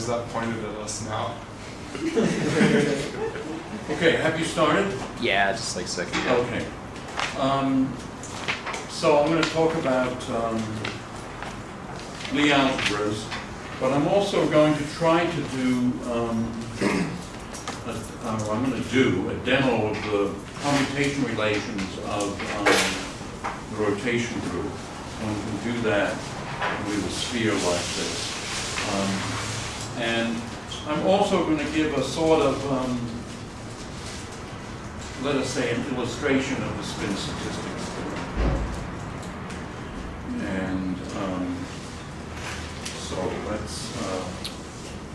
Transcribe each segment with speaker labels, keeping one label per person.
Speaker 1: thumbs up pointed at us now.
Speaker 2: Okay, have you started?
Speaker 3: Yeah, just like a second ago.
Speaker 2: Okay. So I'm going to talk about Lie algebras, but I'm also going to try to do, I'm going to do a demo of the commutation relations of the rotation group. And we can do that with a sphere like this. And I'm also going to give a sort of, let us say, an illustration of the spin statistics theorem. And so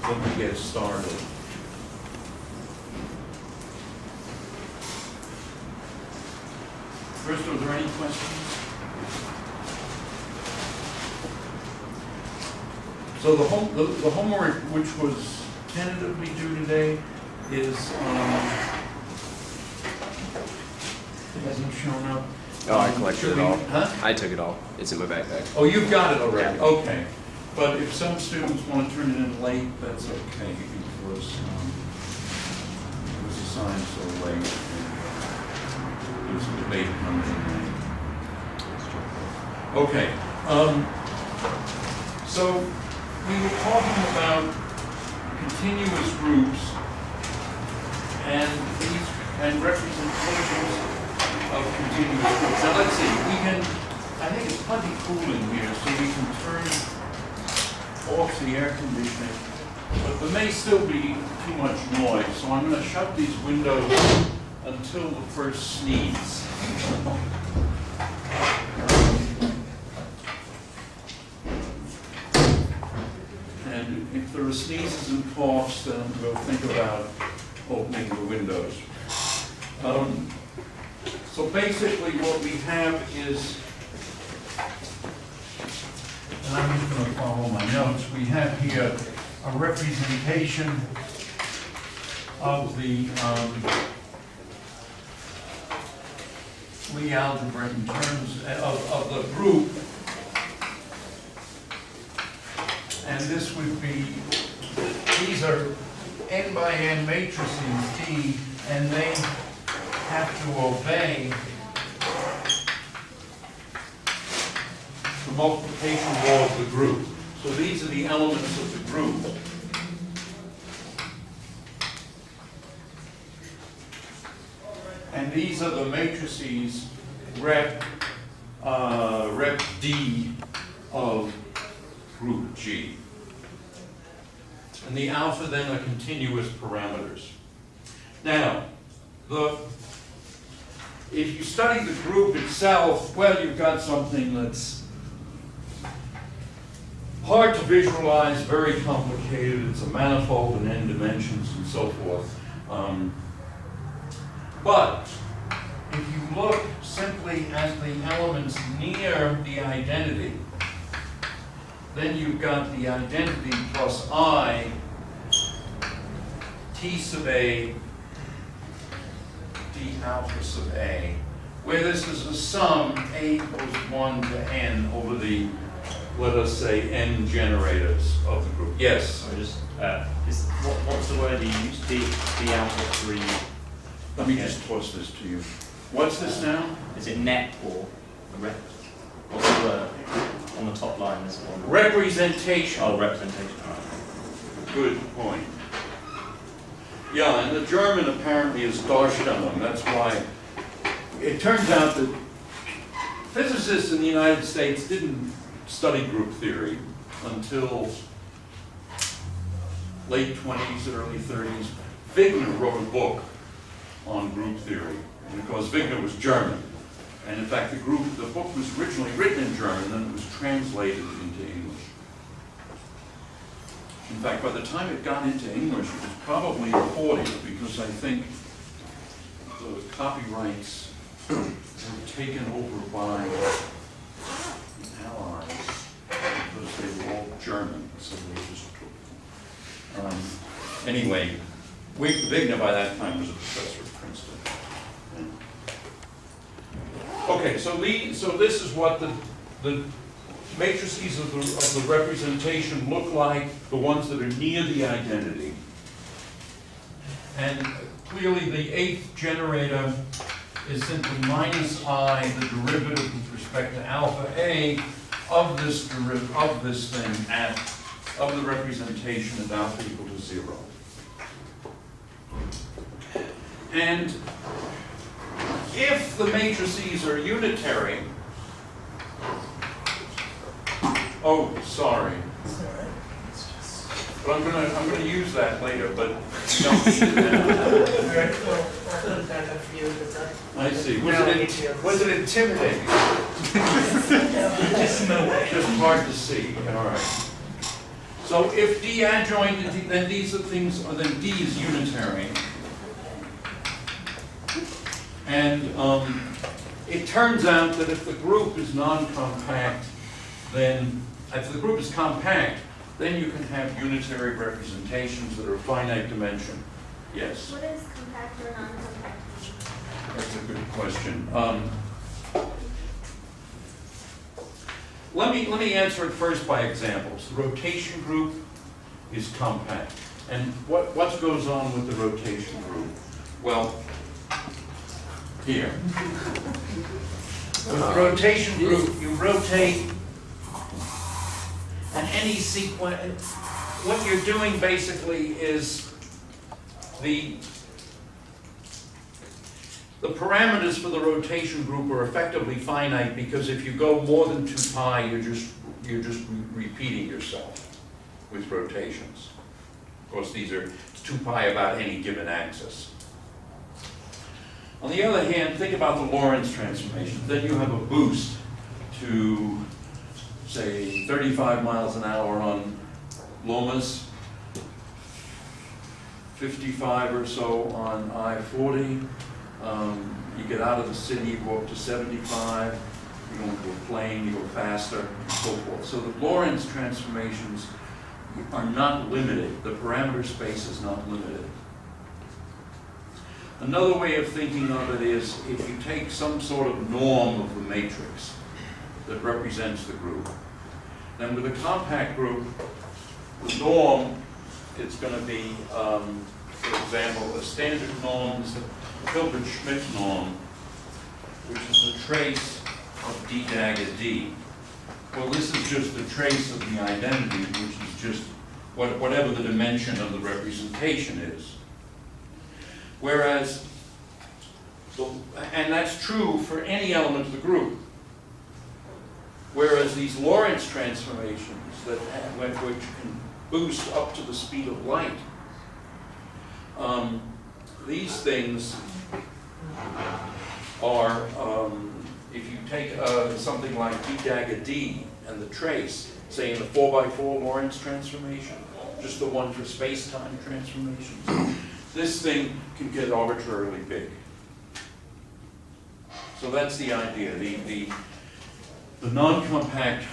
Speaker 2: let me get started. First, are there any questions? So the homework, which was tentatively due today, is it hasn't shown up.
Speaker 3: Oh, I collected it all.
Speaker 2: Huh?
Speaker 3: I took it all. It's in my backpack.
Speaker 2: Oh, you've got it already.
Speaker 3: Yeah.
Speaker 2: Okay. But if some students want to turn it in late, that's okay. It was assigned so late. There's a debate coming in. Okay. So we were talking about continuous groups and representations of continuous groups. Now let's see, I think it's plenty cool in here, so we can turn off the air conditioning, but there may still be too much noise, so I'm going to shut these windows until the first sneeze. And if there are sneezes and coughs, then we'll think about opening the windows. So basically what we have is, and I'm just going to follow my notes, we have here a representation of the Lie algebra in terms of the group. And this would be, these are n by n matrices D, and they have to obey the multiplication law of the group. So these are the elements of the group. And these are the matrices rep D of group G. And the alpha then are continuous parameters. Now, if you study the group itself, well, you've got something that's hard to visualize, very complicated. It's a manifold in n dimensions and so forth. But if you look simply at the elements near the identity, then you've got the identity plus I, T sub A, D alpha sub A, where this is a sum, A equals 1 to n over the, let us say, n generators of the group. Yes?
Speaker 4: So just, what's the word you used? D alpha 3.
Speaker 2: Let me just toss this to you. What's this now?
Speaker 4: Is it net or rep? What's the word? On the top line, there's one.
Speaker 2: Representation.
Speaker 4: Oh, representation. All right.
Speaker 2: Good point. Yeah, and the German apparently is Darstellung. That's why it turns out that physicists in the United States didn't study group theory until late 20s, early 30s. Wigner wrote a book on group theory, and of course Wigner was German. And in fact, the book was originally written in German, then it was translated into English. In fact, by the time it got into English, it was probably imported, because I think the copyrights were taken over by the Allies, because they were all German, so they just took them. Anyway, Wigner by that time was a professor at Princeton. Okay, so this is what the matrices of the representation look like the ones that are near the identity. And clearly the eighth generator is simply minus I, the derivative with respect to alpha A of this thing of the representation at alpha equal to 0. And if the matrices are unitary, oh, sorry. But I'm gonna use that later, but you don't need it now. I see. Was it intimidating? Just hard to see. All right. So if D adjoint, then these are things, then D is unitary. And it turns out that if the group is non-compact, then if the group is compact, then you can have unitary representations that are finite dimension. Yes?
Speaker 1: What is compact or non-compact?
Speaker 2: That's a good question. Let me answer it first by examples. The rotation group is compact. And what goes on with the rotation group? Well, here. With the rotation group, you rotate, and any sequence, what you're doing basically is the parameters for the rotation group are effectively finite, because if you go more than 2 pi, you're just repeating yourself with rotations. Of course, these are 2 pi about any given axis. On the other hand, think about the Lorentz transformation. Then you have a boost to, say, 35 miles an hour on Lomas, 55 or so on I-40. You get out of the city, you go up to 75, you go into a plane, you go faster, and so forth. So the Lorentz transformations are not limited. The parameter space is not limited. Another way of thinking of it is if you take some sort of norm of the matrix that represents the group, then with a compact group, the norm, it's going to be, for example, a standard norm is the Hilbert-Schmidt norm, which is the trace of d dagger d. Well, this is just the trace of the identity, which is just whatever the dimension of the representation is. Whereas, and that's true for any element of the group. Whereas these Lorentz transformations which can boost up to the speed of light, these things are, if you take something like d dagger d and the trace, say in the 4x4 Lorentz transformation, just the one for space-time transformations, this thing can get arbitrarily big. So that's the idea. The non-compact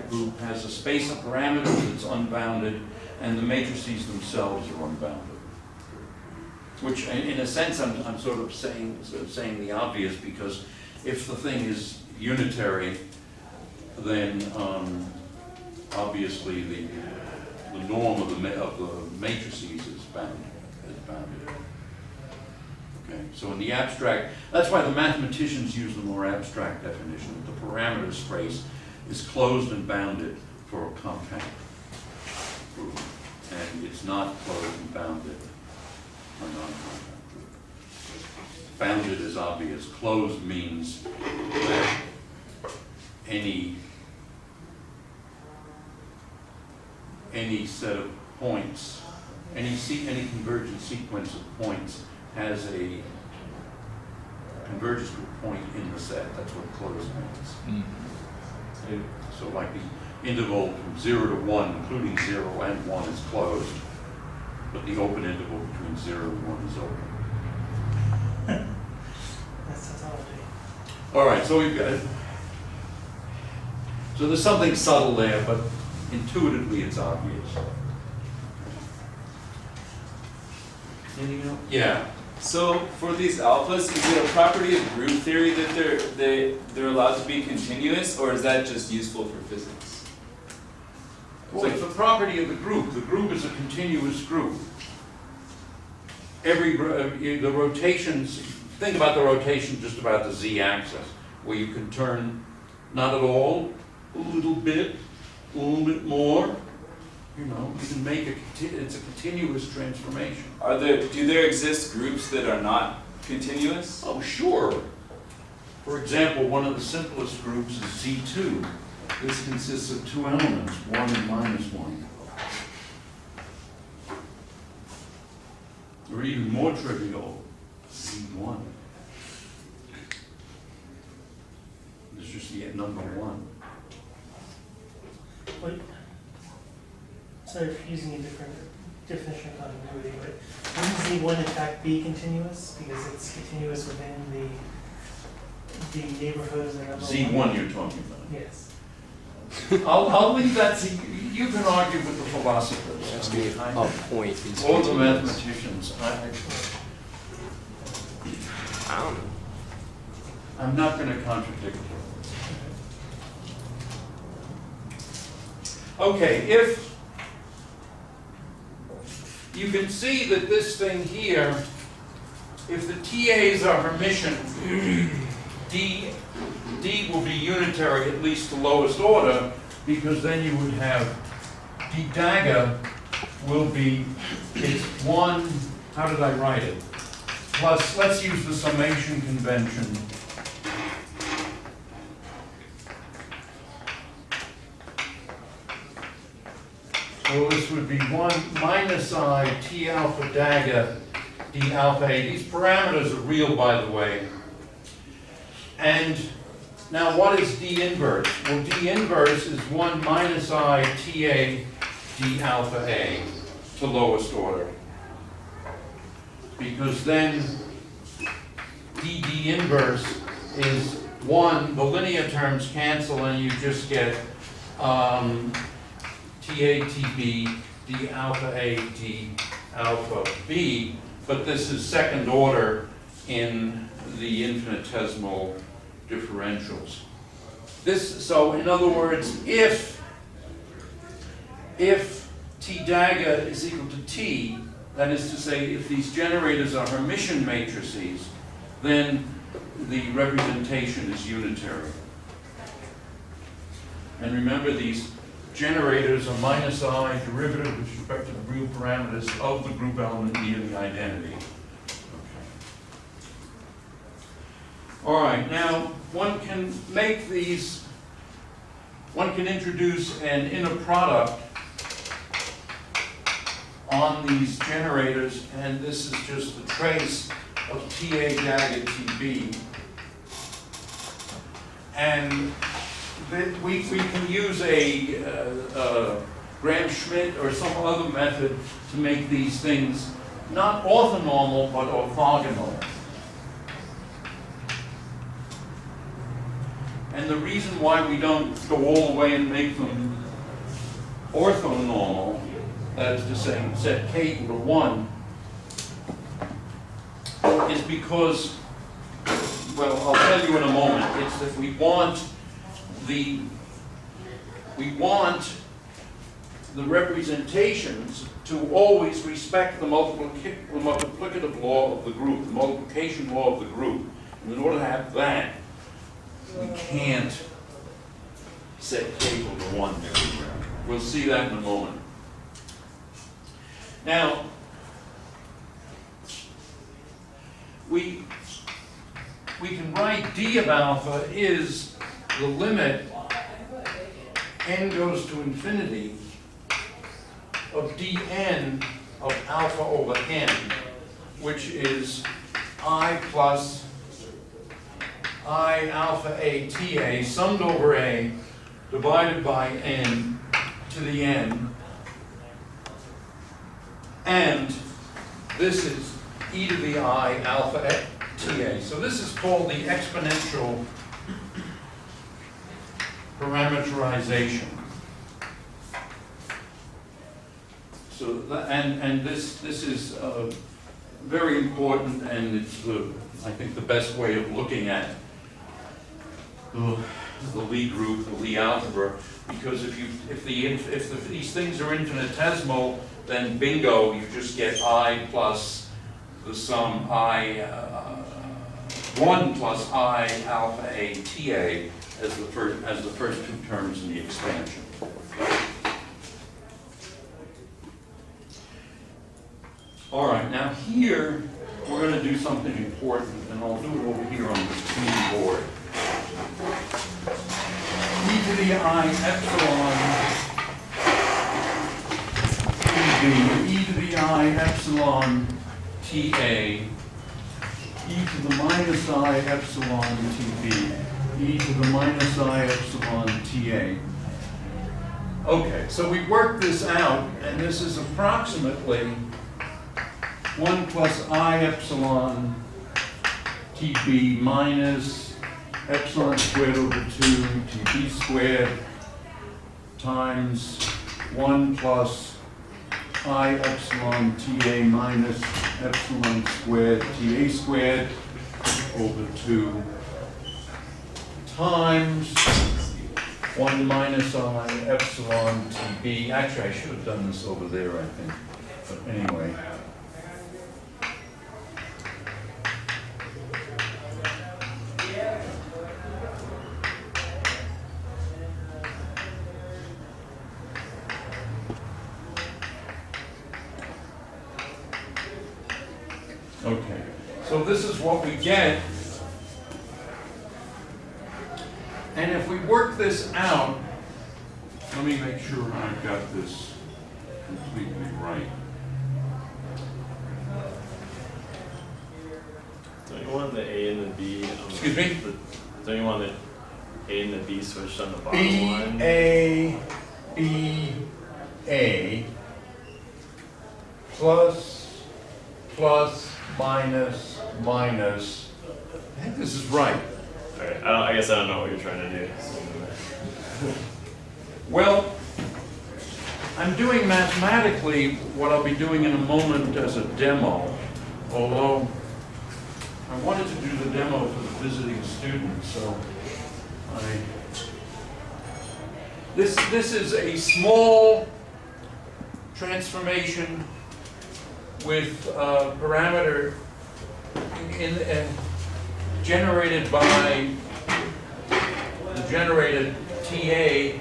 Speaker 2: group has a space of parameters that's unbounded, and the matrices themselves are unbounded. Which, in a sense, I'm sort of saying the obvious, because if the thing is unitary, then obviously the norm of the matrices is bounded. Okay, so in the abstract, that's why the mathematicians use the more abstract definition. The parameter space is closed and bounded for a compact group, and it's not closed and bounded for a non-compact group. Bounded is obvious. Closed means that any set of points, any convergent sequence of points has a converges to a point in the set. That's what closed means.
Speaker 3: Mm-hmm.
Speaker 2: So like the interval from 0 to 1, including 0 and 1, is closed, but the open interval between 0 and 1 is open.
Speaker 5: That's tautology.
Speaker 2: All right, so we've got it. So there's something subtle there, but intuitively it's obvious. Anything else? Yeah.
Speaker 5: So for these alphas, is it a property of group theory that they're allowed to be continuous, or is that just useful for physics?
Speaker 2: Well, it's a property of the group. The group is a continuous group. The rotations, think about the rotation just about the z-axis, where you can turn not at all, a little bit more. You know, you can make it's a continuous transformation.
Speaker 5: Do there exist groups that are not continuous?
Speaker 2: Oh, sure. For example, one of the simplest groups is Z2. This consists of two elements, 1 and -1. Or even more trivial, Z1. It's just the number 1.
Speaker 6: Wait. Sorry for using a different definition of continuity, but wouldn't Z1 in fact be continuous because it's continuous within the neighborhood of the number
Speaker 2: Z1
Speaker 6: 1?
Speaker 2: you're talking about.
Speaker 6: Yes.
Speaker 2: I'll leave that to you can argue with the philosophers.
Speaker 7: Has to be a point. Is
Speaker 2: All the
Speaker 7: continuous.
Speaker 2: mathematicians.
Speaker 7: I don't know.
Speaker 2: I'm not going to contradict you. Okay, if you can see that this thing here, if the TAs are Hermitian, D will be unitary, at least the lowest order, because then you would have D dagger will be, it's 1, how did I write it? Plus, let's use the summation convention. So this would be 1 minus I T alpha dagger D alpha A. These parameters are real, by the way. And now what is D inverse? Well, D inverse is 1 minus I T A D alpha A to lowest order. Because then D inverse is 1, the linear terms cancel and you just get TATB, D alpha A, D alpha B, but this is second order in the infinitesimal differentials. So in other words, if T dagger is equal to T, that is to say, if these generators are Hermitian matrices, then the representation is unitary. And remember, these generators are minus I derivative with respect to the real parameters of the group element near the identity. Okay. All right, now one can make these, one can introduce an inner product on these generators, and this is just the trace of TA dagger TB. And we can use a Gram-Schmidt or some other method to make these things not orthonormal, but orthogonal. And the reason why we don't go all the way and make them orthonormal, that is to say, set k equal to 1, is because, well, I'll tell you in a moment, it's that we want the representations to always respect the multiplicative law of the group, the multiplication law of the group. And in order to have that, we can't set k equal to 1 everywhere. We'll see that in a moment. Now, we can write d of alpha is the limit n goes to infinity of dn of alpha over n, which is I plus I alpha a ta summed over a divided by n to the n, and this is e to the I alpha a ta. So this is called the exponential parameterization. So and this is very important, and it's I think the best way of looking at the Lie group, the Lie algebra, because if these things are infinitesimal, then bingo, you just get I plus the sum I 1 plus I alpha A TA as the first two terms in the expansion. All right, now here we're going to do something important, and I'll do it over here on this clean board. E to the I epsilon TB, e to the I epsilon TA, e to the minus I epsilon TB, e to the minus I epsilon TA. Okay, so we worked this out, and this is approximately 1 plus I epsilon TB minus epsilon squared over 2 TB squared times 1 plus I epsilon TA minus epsilon squared TA squared over 2 times 1 minus I epsilon TB. Actually, I should have done this over there, I think. But anyway. Okay, so this is what we get. And if we work this out, let me make sure I've got this completely right.
Speaker 3: Don't you want the A and the B?
Speaker 2: Excuse me?
Speaker 3: Don't you want the A and the B switched on the bottom
Speaker 2: B,
Speaker 3: line?
Speaker 2: A, B, A, plus, minus, minus. I think this is right.
Speaker 3: Alright, I guess I don't know what you're trying to do.
Speaker 2: Well, I'm doing mathematically what I'll be doing in a moment as a demo, although I wanted to do the demo for the visiting students, so this is a small transformation with parameter generated by the generated TA.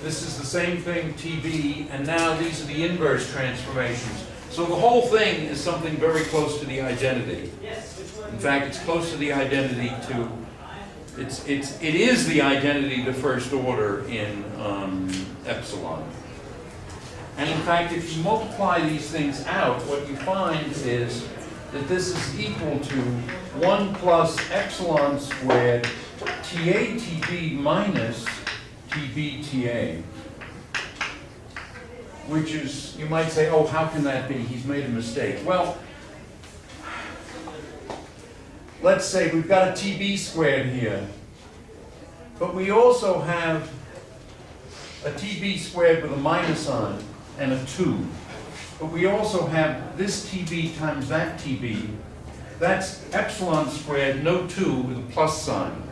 Speaker 2: This is the same thing, TB, and now these are the inverse transformations. So the whole thing is something very close to the identity. In fact, it's close to the identity to, it is the identity to first order in epsilon. And in fact, if you multiply these things out, what you find is that this is equal to 1 plus epsilon squared TATB minus TBTA, which is, you might say, oh, how can that be? He's made a mistake. Well, let's say we've got a TB squared here, but we also have a TB squared with a minus on and a 2. But we also have this TB times that TB. That's epsilon squared, no 2, with a plus sign.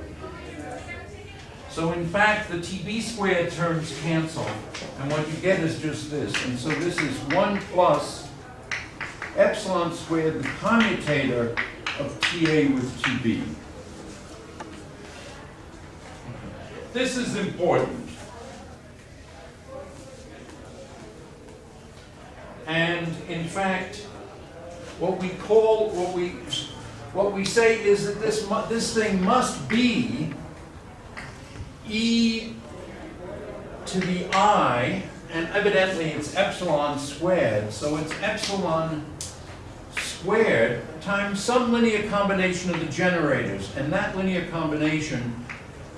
Speaker 2: So in fact, the TB squared terms cancel, and what you get is just this. And so this is 1 plus epsilon squared, the commutator of TA with TB. This is important. And in fact, what we say is that this thing must be e to the I, and evidently it's epsilon squared, so it's epsilon squared times some linear combination of the generators, and that linear combination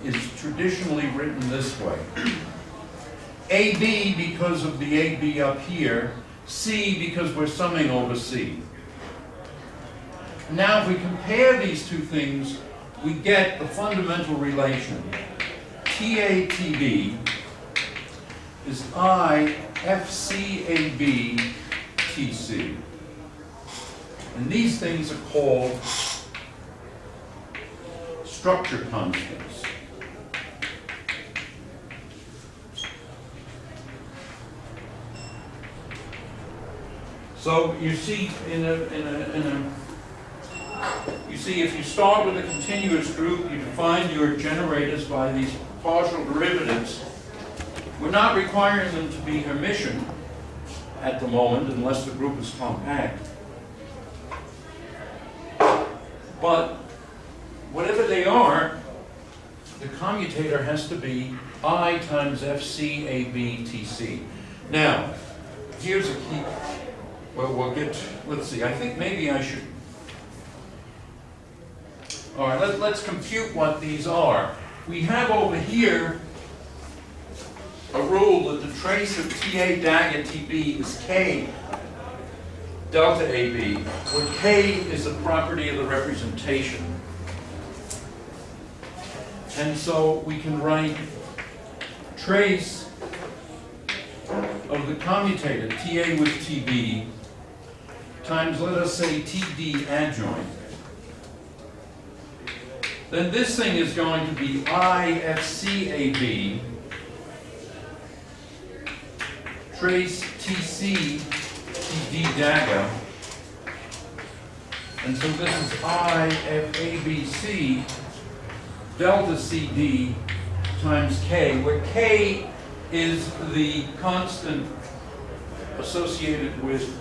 Speaker 2: is traditionally written this way. AB because of the AB up here, C because we're summing over C. Now if we compare these two things, we get the fundamental relation. TATB is I FCAB TC. And these things are called structure constants. So you see you see if you start with a continuous group, you define your generators by these partial derivatives. We're not requiring them to be Hermitian at the moment unless the group is compact. But whatever they are, the commutator has to be I times FCABTC. Now, here's a key. Well, let's see, I think maybe I should. All right, let's compute what these are. We have over here a rule that the trace of TA dagger TB is K delta AB, where K is a property of the representation. And so we can write trace of the commutator, TA with TB, times, let us say, TD adjoint. Then this thing is going to be IFCAB, trace TC, TD dagger, and so this is IFABC, delta CD times K, where K is the constant associated with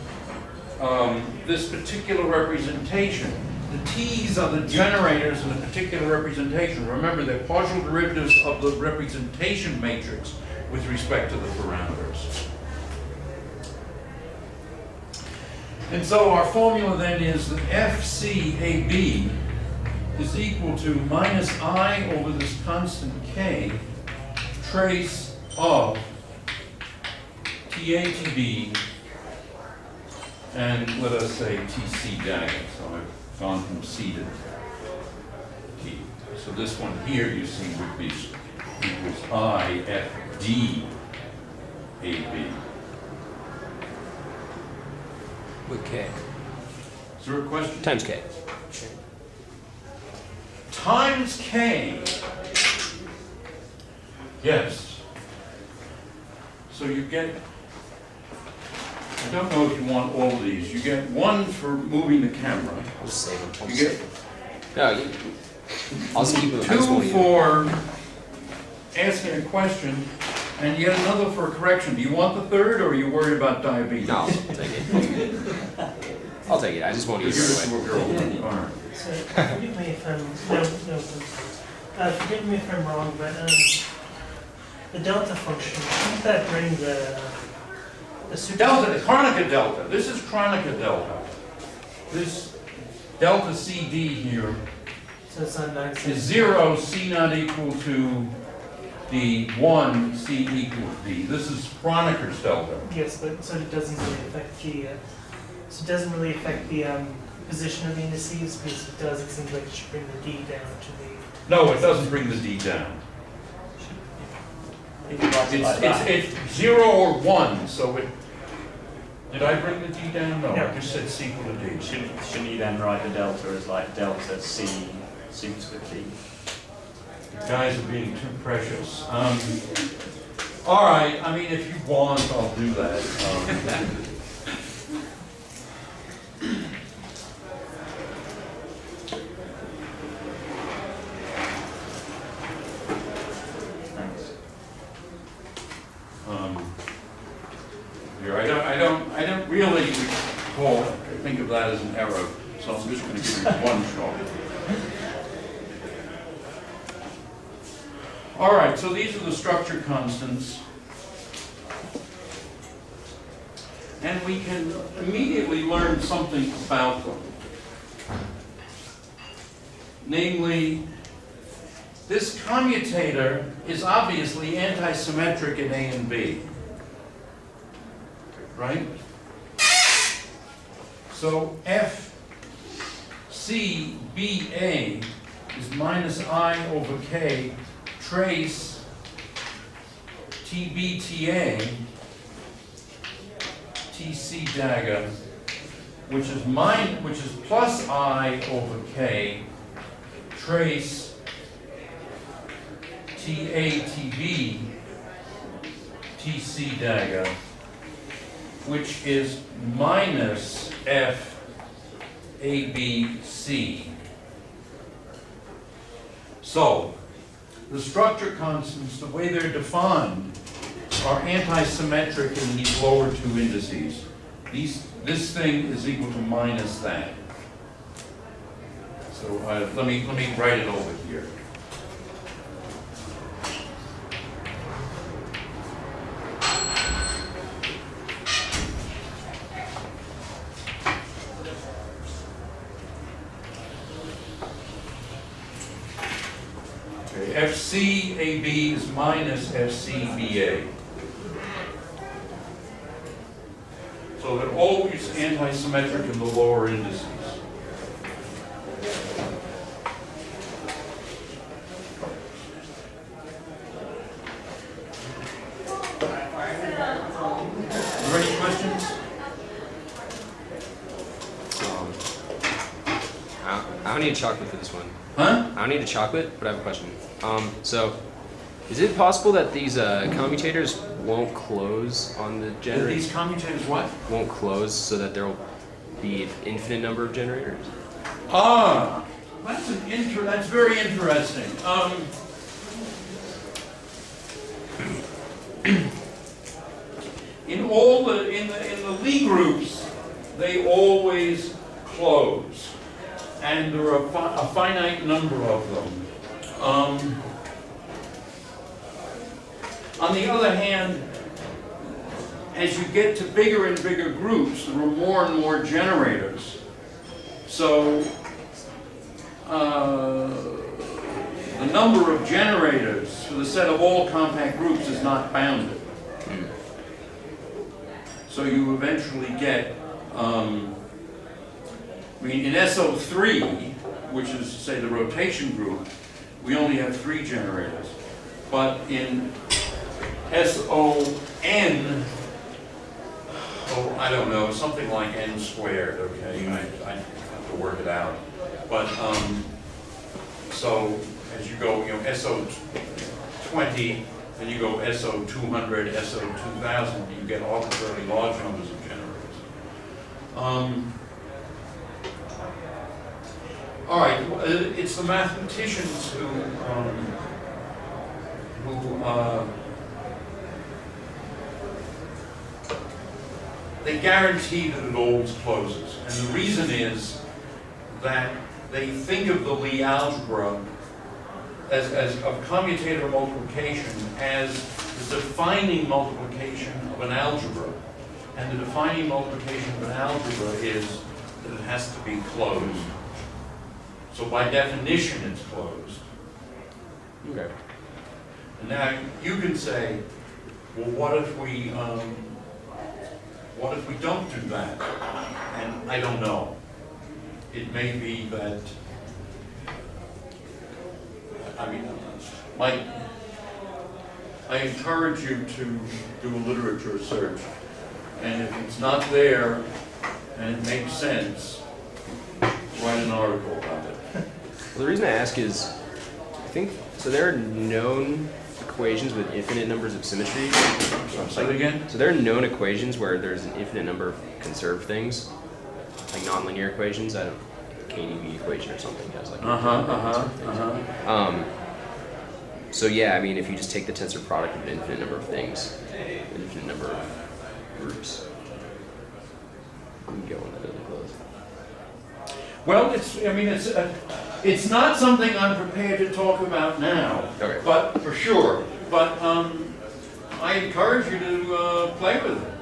Speaker 2: this particular representation. The T's are the generators in a particular representation. Remember, they're partial derivatives of the representation matrix with respect to the parameters. And so our formula then is that FCAB is equal to minus I over this constant K, trace of TATB, and let us say TC dagger. So I've gone from C to T. So this one here you see would be equals IFDAB.
Speaker 7: With K.
Speaker 2: Is there a question?
Speaker 7: Times K.
Speaker 2: Times K. Yes. So you get, I don't know if you want all of these. You get one for moving the camera.
Speaker 7: We'll save them. We'll
Speaker 2: You
Speaker 7: save
Speaker 2: get
Speaker 7: them. No, I'll just keep them. I just
Speaker 2: two
Speaker 7: want you.
Speaker 2: for asking a question, and yet another for a correction. Do you want the third, or are you worried about diabetes?
Speaker 7: No, I'll take it. I'll take it. I just want you to
Speaker 2: Give it
Speaker 7: go
Speaker 2: to a
Speaker 7: away.
Speaker 2: girl. All right.
Speaker 6: So, forgive me if I'm, forgive me if I'm wrong, but the delta function, shouldn't that bring the super...
Speaker 2: Delta, Kronecker delta. This is Kronecker delta. This delta CD here
Speaker 6: So it's not 9
Speaker 2: is 0, C not equal to D, 1, C equals D. This is Kronecker's delta.
Speaker 6: Yes, but so it doesn't really affect the, so it doesn't really affect the position of the indices, because if it does, it seems like it should bring the D down to the...
Speaker 2: No, it doesn't bring the D down.
Speaker 4: You can write it like that.
Speaker 2: It's 0 or 1, so it... Did I bring the D down? No,
Speaker 6: No.
Speaker 2: I just said C equal to D.
Speaker 4: Shouldn't you then write the delta as like delta C suits with D?
Speaker 2: You guys are being too precious. All right, I mean, if you want, I'll do that.
Speaker 4: Thanks.
Speaker 2: Here, I don't really recall, think of that as an error, so I'm just going to give you one shot. All right, so these are the structure constants. And we can immediately learn something about them. Namely, this commutator is obviously antisymmetric in A and B. Right? So FCBA is minus I over K trace TBTA TC dagger which is plus I over K, trace TA, TB, TC dagger, which is minus F, A, B, C. So, the structure constants, the way they're defined, are anti-symmetric in these lower two indices. This thing is equal to minus that. So let me write it over here. Okay, FCAB is minus FCBA. So they're always anti-symmetric in the lower indices. Are there any questions?
Speaker 7: I don't need a chocolate for this one.
Speaker 2: Huh?
Speaker 7: I don't need a chocolate, but I have a question. So, is it possible that these commutators won't close on the generator?
Speaker 2: These commutators what?
Speaker 7: Won't close so that there will be an infinite number of generators?
Speaker 2: Ah, that's very interesting. In the Lie groups, they always close, and there are a finite number of them. On the other hand, as you get to bigger and bigger groups, there are more and more generators. So the number of generators for the set of all compact groups is not bounded. So you eventually get, in SO3, which is, say, the rotation group, we only have 3 generators. But in SON, I don't know, something like n squared, okay? I have to work it out. But, so as you go, SO20, then you go SO200, SO2000, you get arbitrarily large numbers of generators. All right, it's the mathematicians who they guarantee that it always closes. And the reason is that they think of the Lie algebra as of commutator multiplication as the defining multiplication of an algebra. And the defining multiplication of an algebra is that it has to be closed. So by definition, it's closed.
Speaker 7: Okay.
Speaker 2: And now you can say, well, what if we don't do that? And I don't know. It may be that, I encourage you to do a literature search. And if it's not there and it makes sense, write an article about it.
Speaker 7: Well, the reason I ask is, I think, so there are known equations with infinite numbers of symmetry.
Speaker 2: Say it again?
Speaker 7: So there are known equations where there's an infinite number of conserved things, like nonlinear equations. I don't, KDB equation or something has like. So yeah, if you just take the tensor product of an infinite number of things, an infinite number of groups, you can go into really close.
Speaker 2: Well, it's not something I'm prepared to talk about now.
Speaker 7: Okay.
Speaker 2: But for sure. But I encourage you to play with it.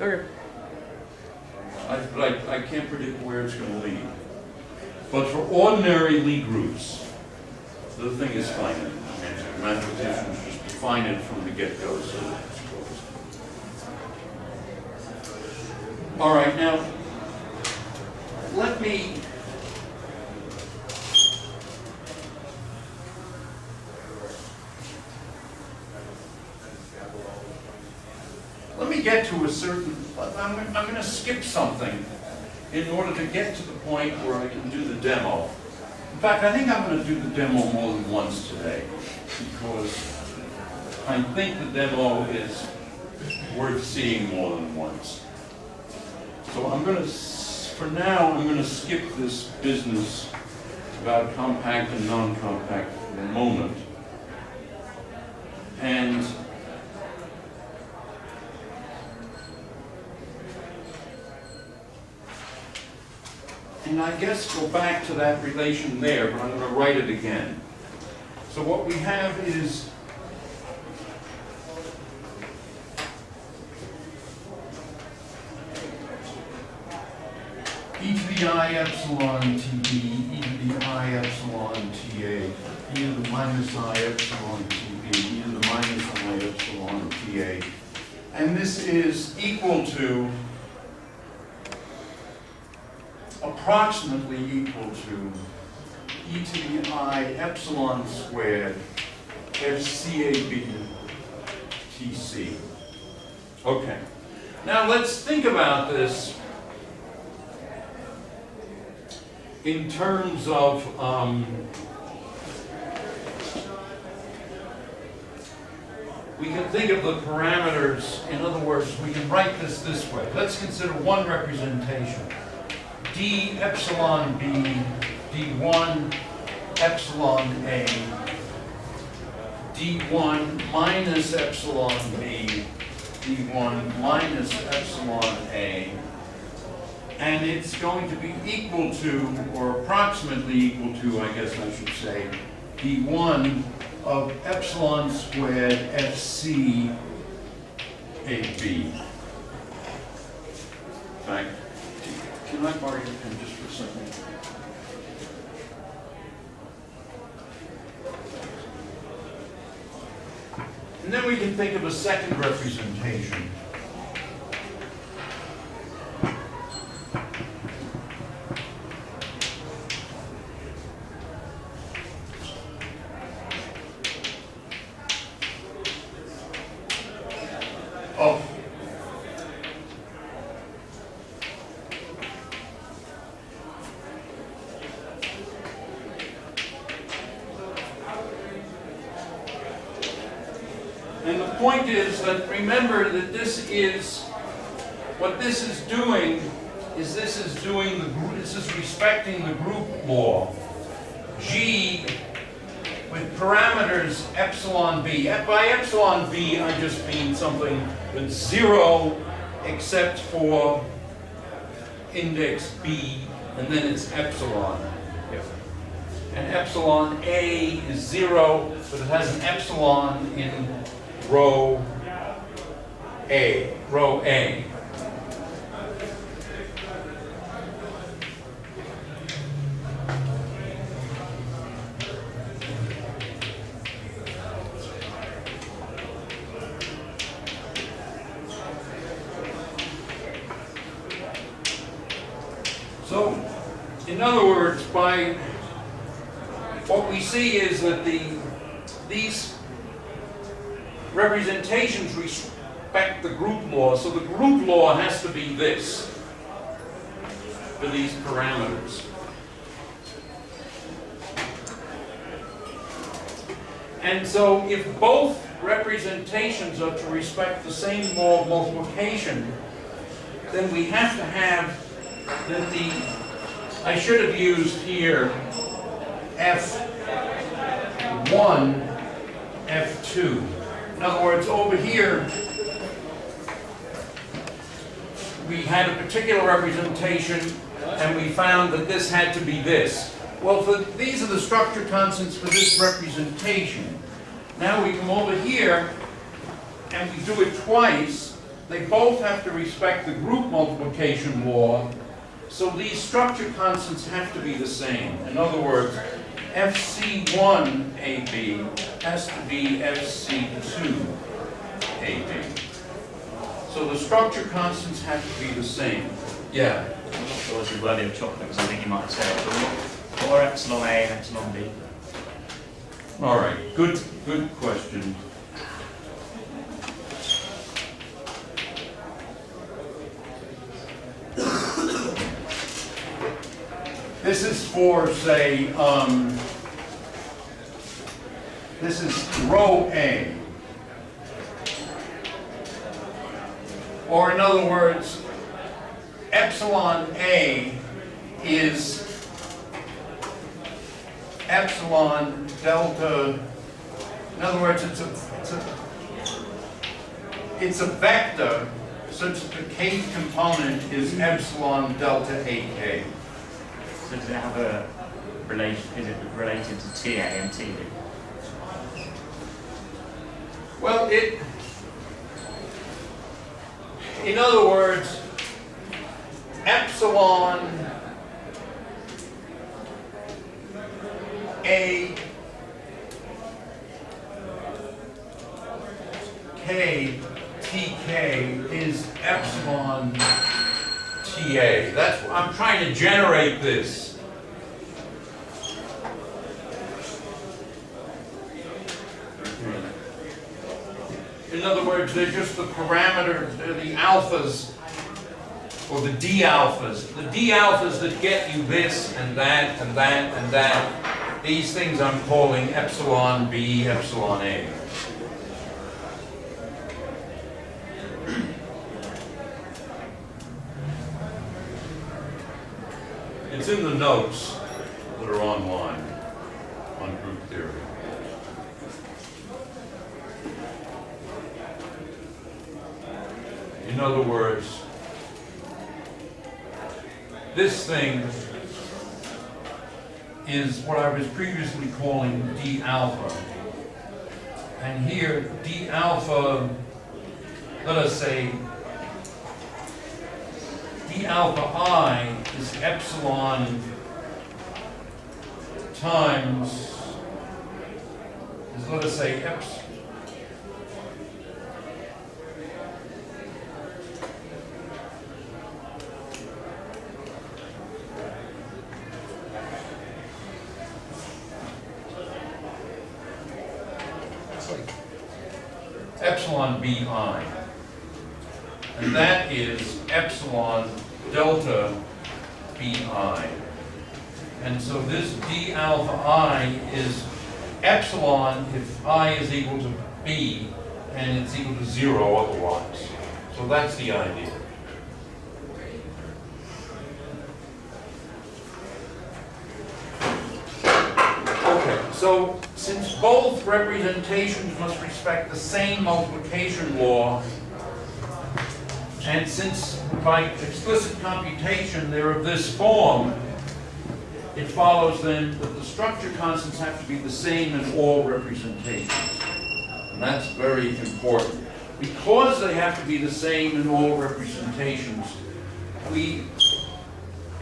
Speaker 7: Okay.
Speaker 2: I can't predict where it's going to lead. But for ordinary Lie groups, the thing is finite. Mathematicians just define it from the get-go. So it's closed. All right, now let me get to a certain, I'm going to skip something in order to get to the point where I can do the demo. In fact, I think I'm going to do the demo more than once today, because I think the demo is worth seeing more than once. So I'm going to, for now, I'm going to skip this business about compact and non-compact for the moment. And I guess go back to that relation there, but I'm going to write it again. So what we have is e to the I epsilon TB, e to the I epsilon TA, e to the minus I epsilon TB, e to the minus I epsilon TA. And this is equal to, approximately equal to, e to the I epsilon squared FCAB TC. Okay. Now let's think about this in terms of we can think of the parameters. In other words, we can write this way. Let's consider one representation. D epsilon B, D1 epsilon A, D1 minus epsilon B, D1 minus epsilon A, and it's going to be equal to, or approximately equal to, I guess I should say, D1 of epsilon squared FC AB. Right. Can I borrow your pen just for a second? And then we can think of a second representation. Oh. And the point is that, remember that this is, what this is doing is this is respecting the group law. G with parameters epsilon b. By epsilon b, I just mean something that's 0 except for index b, and then it's epsilon. And epsilon A is 0, but it has an epsilon in row A. So, in other words, by what we see is that these representations respect the group law, so the group law has to be this for these parameters. And so if both representations are to respect the same law of multiplication, then we have to have that I should have used here F1, F2. In other words, over here, we had a particular representation, and we found that this had to be this. Well, these are the structure constants for this representation. Now we come over here, and we do it twice. They both have to respect the group multiplication law, so these structure constants have to be the same. In other words, FC1AB has to be FC2AB. So the structure constants have to be the same. Yeah?
Speaker 4: I'm not sure this is worthy of chocolate, because I think you might say it, but what are epsilon A and epsilon B?
Speaker 2: All right, good question. this is for, say, this is row A. Or in other words, epsilon A is epsilon delta. In other words, it's a vector such that the kth component is epsilon delta AK.
Speaker 8: So does it have a relation? Is it related to TA and TD?
Speaker 2: Well, in other words, epsilon A K TK is epsilon TA. That's what I'm trying to generate this. In other words, they're just the parameters, they're the alphas, or the D alphas. The D alphas that get you this and that and that and that. These things I'm calling epsilon B, epsilon A. It's in the notes that are online on group theory. In other words, this thing is what I was previously calling D alpha. And here, D alpha, let us say, D alpha I is epsilon times, let us say, epsilon BI. And that is epsilon delta BI. And so this D alpha I is epsilon if I is equal to B and it's equal to 0 otherwise. So that's the idea. Okay, so since both representations must respect the same multiplication law, and since by explicit computation they're of this form, it follows then that the structure constants have to be the same in all representations. And that's very important. Because they have to be the same in all representations, we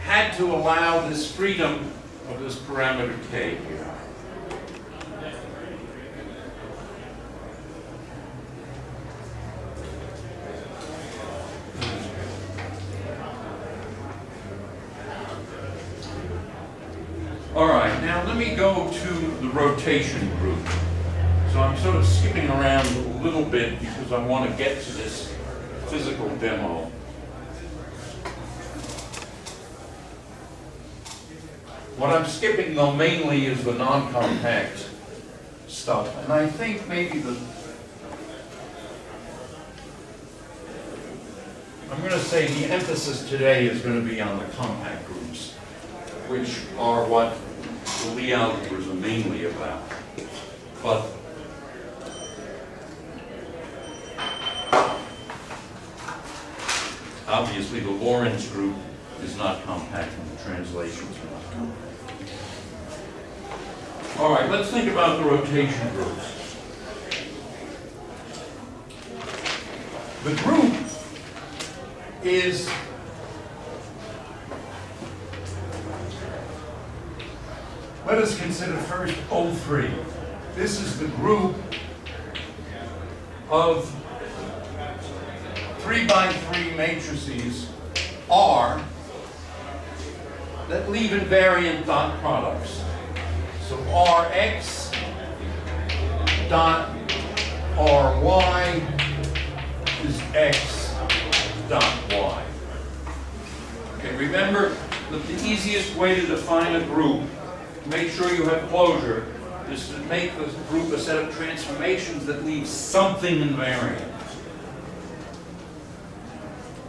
Speaker 2: had to allow this freedom of this parameter k here. All right, now let me go to the rotation group. So I'm sort of skipping around a little bit because I want to get to this physical demo. What I'm skipping, though, mainly is the non-compact stuff. And I think maybe I'm going to say the emphasis today is going to be on the compact groups, which are what the Lie algebras are mainly about. But obviously the Lorentz group is not compact and the translations are not compact. All right, let's think about the rotation groups. The group is let us consider first O3. This is the group of 3x3 matrices R that leave invariant dot products. So Rx dot Ry is X dot Y. Okay, remember that the easiest way to define a group, make sure you have closure, is to make the group a set of transformations that leave something invariant.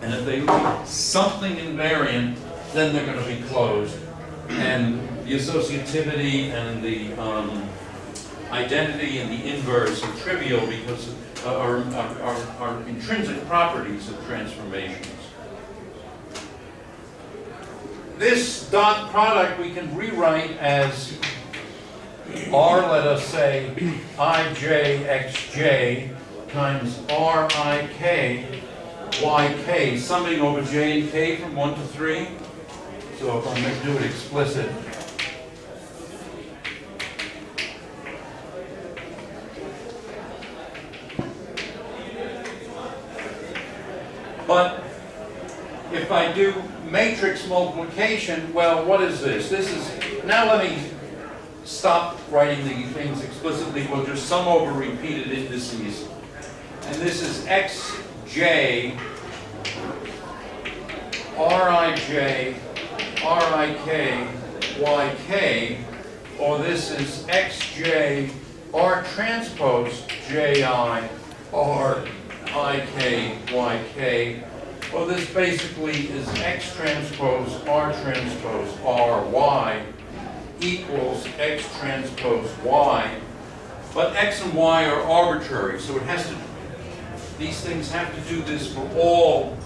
Speaker 2: And if they leave something invariant, then they're going to be closed. And the associativity and the identity and the inverse are trivial because are intrinsic properties of transformations. This dot product we can rewrite as R, let us say, ijxj times rik yk, summing over j and k from 1 to 3. So if I'm going to do it explicit, but if I do matrix multiplication, well, what is this? This is, now let me stop writing the things explicitly. We'll just sum over repeated indices. And this is xj, rij, rik, yk, or this is xj, r transpose ji, r ik, yk, or this basically is x transpose r transpose ry equals x transpose y. But x and y are arbitrary, so it has to, these things have to do this for all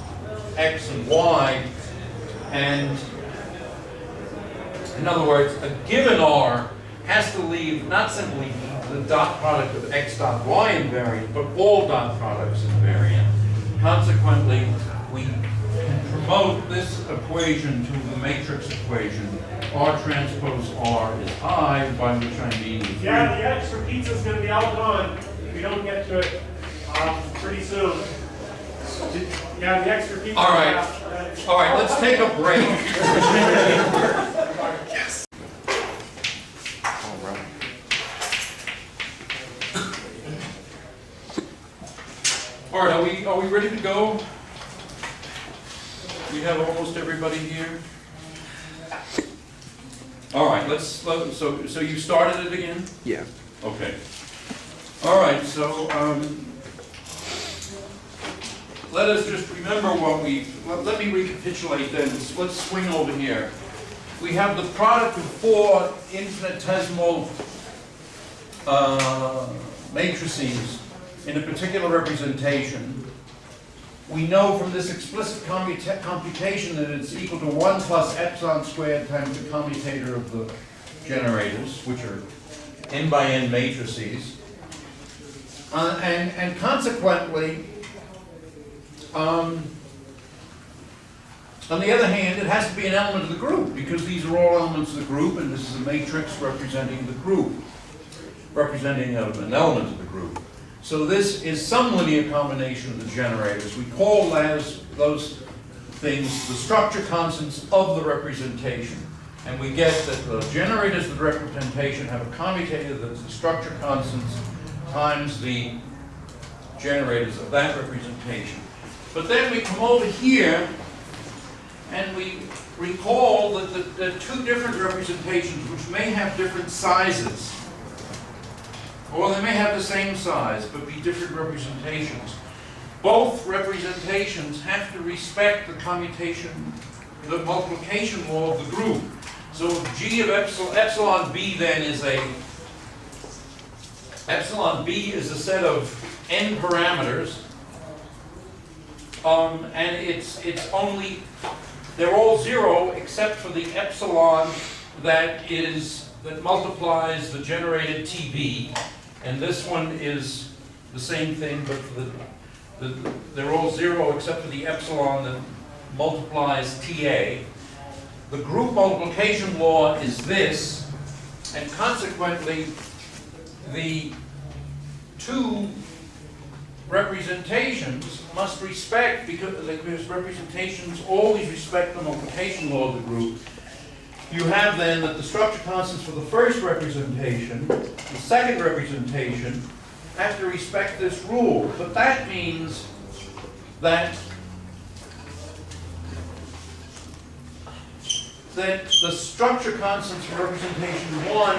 Speaker 2: x and y, and in other words, a given R has to leave not simply the dot product of x dot y invariant, but all dot products invariant. Consequently, we can promote this equation to the matrix equation. R transpose R is I, by which I mean...
Speaker 9: Yeah, the extra pizza is going to be all gone if we don't get to it pretty soon. Yeah, the extra pizza.
Speaker 2: All right. All right, let's take a break.
Speaker 7: Yes. All right.
Speaker 2: All right, are we ready to go? We have almost everybody here. All right, so you started it again?
Speaker 7: Yeah.
Speaker 2: Okay. All right, so let us just remember what let me recapitulate then. Let's swing over here. We have the product of 4 infinitesimal matrices in a particular representation. We know from this explicit computation that it's equal to 1 plus epsilon squared times the commutator of the generators, which are n by n matrices. And consequently, on the other hand, it has to be an element of the group, because these are all elements of the group, and this is a matrix representing the group, representing an element of the group. So this is some linear combination of the generators. We call those things the structure constants of the representation. And we get that the generators of the representation have a commutator that's the structure constants times the generators of that representation. But then we come over here and we recall that there are 2 different representations which may have different sizes. Or they may have the same size, but be different representations. Both representations have to respect the commutation, the multiplication law of the group. So G of epsilon B then is epsilon B is a set of n parameters, and it's only, they're all 0 except for the epsilon that multiplies the generated TB. And this one is the same thing, but they're all 0 except for the epsilon that multiplies TA. The group multiplication law is this, and consequently, the 2 representations must respect, because representations always respect the multiplication law of the group. You have then that the structure constants for the first representation, the second representation, have to respect this rule. But that means that that the structure constants of representation 1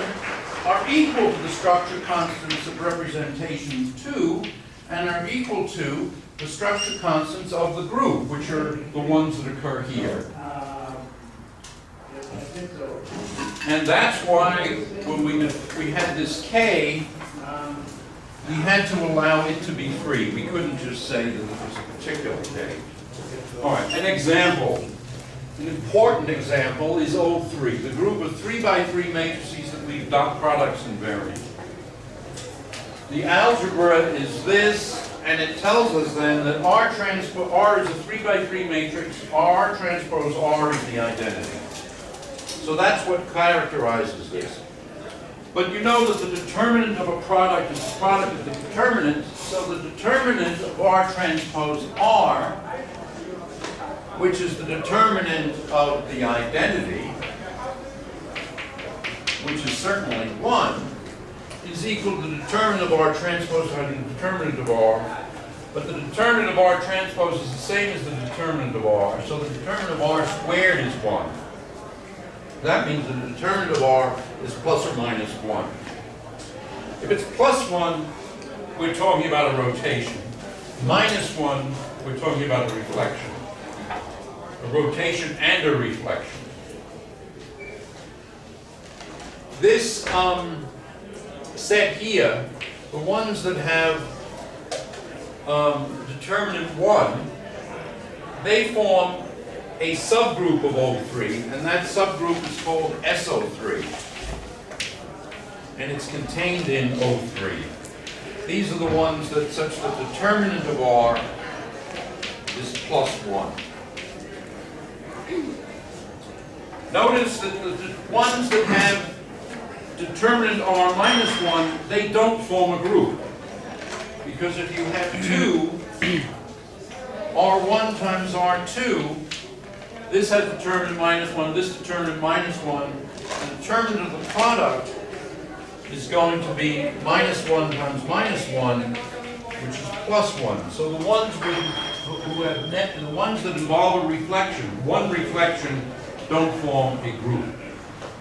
Speaker 2: are equal to the structure constants of representation 2 and are equal to the structure constants of the group, which are the ones that occur here. And that's why when we had this K, we had to allow it to be free. We couldn't just say that it was a particular K. All right, an example. An important example is O3, the group of 3 by 3 matrices that leave dot products invariant. The algebra is this, and it tells us then that R is a 3 by 3 matrix, R transpose R is the identity. So that's what characterizes this. But you know that the determinant of a product is the product of the determinant, so the determinant of R transpose R, which is the determinant of the identity, which is certainly 1, is equal to the determinant of R transpose R, the determinant of R. But the determinant of R transpose is the same as the determinant of R, so the determinant of R squared is 1. That means that the determinant of R is plus or minus 1. If it's plus 1, we're talking about a rotation. Minus 1, we're talking about a reflection. A rotation and a reflection. This set here, the ones that have determinant 1, they form a subgroup of O3, and that subgroup is called SO3. And it's contained in O3. These are the ones that such that the determinant of R is plus 1. Notice that the ones that have determinant R minus 1, they don't form a group. Because if you have 2, R1 times R2, this has determinant minus 1, this determinant minus 1, the determinant of the product is going to be minus 1 times minus 1, which is plus 1. So the ones who have net, the ones that involve a reflection, one reflection, don't form a group.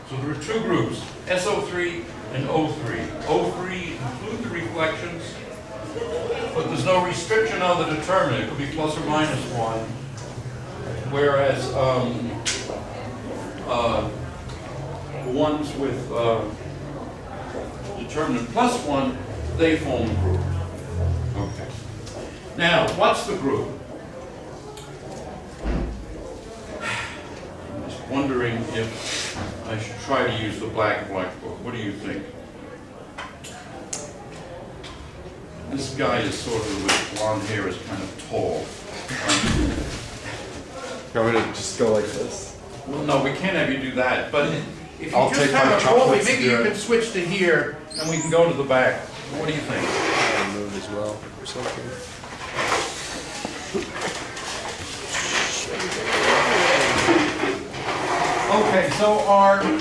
Speaker 2: So there are 2 groups, SO3 and O3. O3 include the reflections, but there's no restriction on the determinant. It could be plus or minus 1. Whereas ones with determinant plus 1, they form a group. Okay. Now, what's the group? I'm just wondering if I should try to use the black and white book. What do you think? This guy is sort of, with blonde hair, is kind of tall.
Speaker 10: You want me to just go like this?
Speaker 2: Well, no, we can't have you do that, but if you
Speaker 10: I'll
Speaker 2: just
Speaker 10: take
Speaker 2: have
Speaker 10: my
Speaker 2: a coffee,
Speaker 10: chocolates
Speaker 2: maybe you
Speaker 10: here.
Speaker 2: can switch to here, and we can go to the back. What do you think?
Speaker 10: I'll move as well, or something.
Speaker 2: Okay, so R is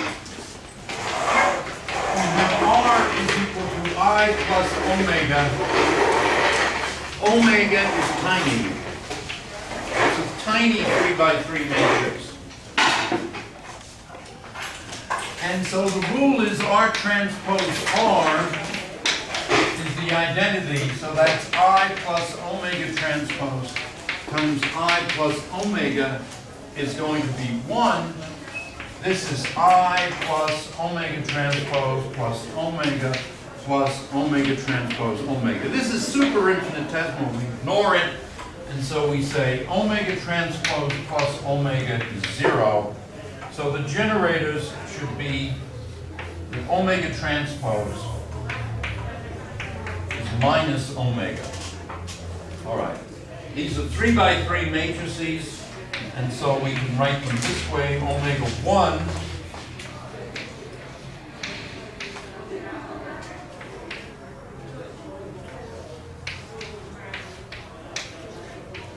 Speaker 2: equal to I plus omega. Omega is tiny. It's a tiny 3 by 3 matrix. And so the rule is R transpose R is the identity, so that's I plus omega transpose times I plus omega is going to be 1. This is I plus omega transpose plus omega transpose omega. This is super infinitesimal. We ignore it, and so we say omega transpose plus omega is 0. So the generators should be the omega transpose is minus omega. All right. These are 3 by 3 matrices. And so we can write them this way, omega 1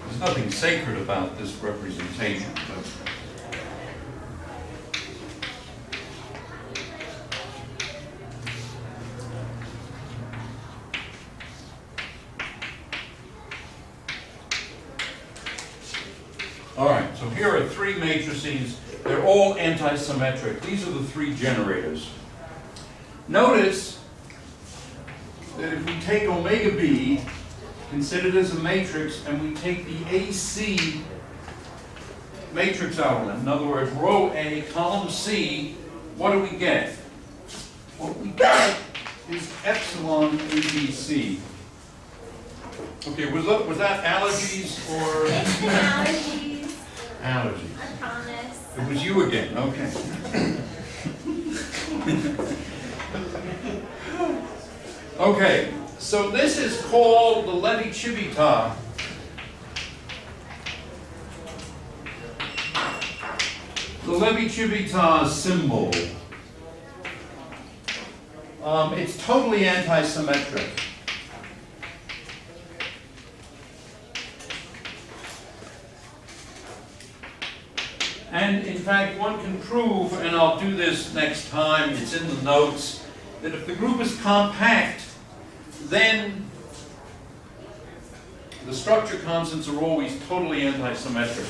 Speaker 2: there's nothing sacred about this representation, but all right, so here are 3 matrices They're all anti-symmetric. These are the three generators. Notice that if we take omega b, considered as a matrix, and we take the AC matrix element, in other words, row A, column C, what do we get? What we get is epsilon ABC. Okay, was that allergies or?
Speaker 1: Allergies,
Speaker 2: Allergies.
Speaker 1: I promise.
Speaker 2: It was you again, okay. Okay, so this is called the Levi-Civita. The Levi-Civita symbol. It's totally anti-symmetric. And in fact, one can prove, and I'll do this next time, it's in the notes, that if the group is compact, then the structure constants are always totally anti-symmetric